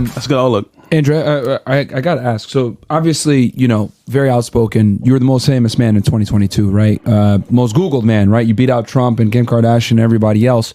That's a good outlook. Andrea, I got to ask. So obviously, very outspoken. You were the most famous man in 2022, right? Most Googled man, right? You beat out Trump and Kim Kardashian and everybody else.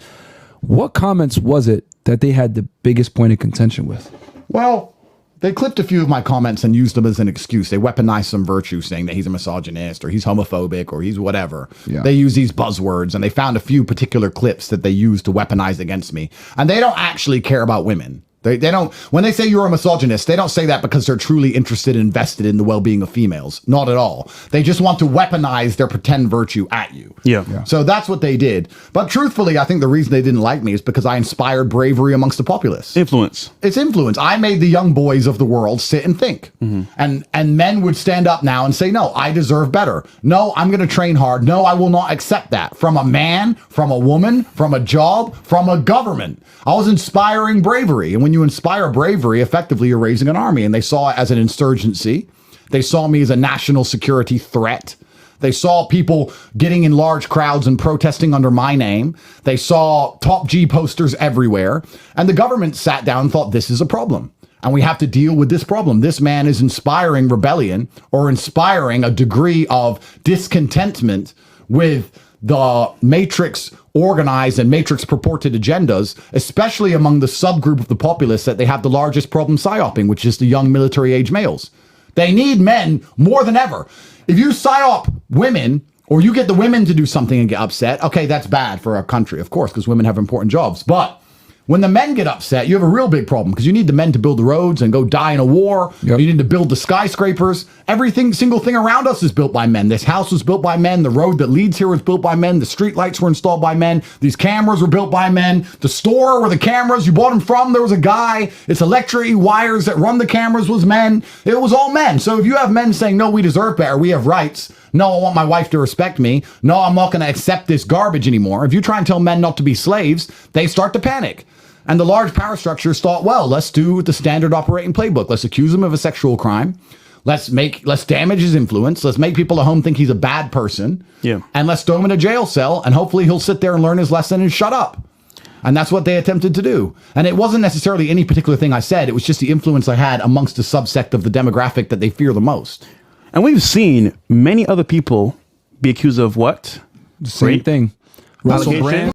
What comments was it that they had the biggest point of contention with? Well, they clipped a few of my comments and used them as an excuse. They weaponized some virtue, saying that he's a misogynist or he's homophobic or he's whatever. Yeah. They use these buzzwords, and they found a few particular clips that they used to weaponize against me. And they don't actually care about women. They don't, when they say you're a misogynist, they don't say that because they're truly interested and invested in the well-being of females. Not at all. They just want to weaponize their pretend virtue at you. Yeah. So that's what they did. But truthfully, I think the reason they didn't like me is because I inspired bravery amongst the populace. Influence. It's influence. I made the young boys of the world sit and think. And men would stand up now and say, no, I deserve better. No, I'm going to train hard. No, I will not accept that. From a man, from a woman, from a job, from a government. I was inspiring bravery. And when you inspire bravery, effectively you're raising an army. And they saw it as an insurgency. They saw me as a national security threat. They saw people getting in large crowds and protesting under my name. They saw Top G posters everywhere. And the government sat down and thought, this is a problem. And we have to deal with this problem. This man is inspiring rebellion or inspiring a degree of discontentment with the Matrix organized and Matrix purported agendas, especially among the subgroup of the populace that they have the largest problem psyoping, which is the young military age males. They need men more than ever. If you psyop women or you get the women to do something and get upset, okay, that's bad for our country, of course, because women have important jobs. But when the men get upset, you have a real big problem because you need the men to build the roads and go die in a war. Yep. You need to build the skyscrapers. Everything, single thing around us is built by men. This house was built by men. The road that leads here was built by men. The street lights were installed by men. These cameras were built by men. The store where the cameras, you bought them from, there was a guy. It's electric wires that run the cameras was men. It was all men. So if you have men saying, no, we deserve better, we have rights. No, I want my wife to respect me. No, I'm not going to accept this garbage anymore. If you try and tell men not to be slaves, they start to panic. And the large power structures thought, well, let's do the standard operating playbook. Let's accuse him of a sexual crime. Let's damage his influence. Let's make people at home think he's a bad person. Yeah. And let's throw him in a jail cell. And hopefully he'll sit there and learn his lesson and shut up. And that's what they attempted to do. And it wasn't necessarily any particular thing I said. It was just the influence I had amongst the subsect of the demographic that they fear the most. And we've seen many other people be accused of what? The same thing. Russell Brand.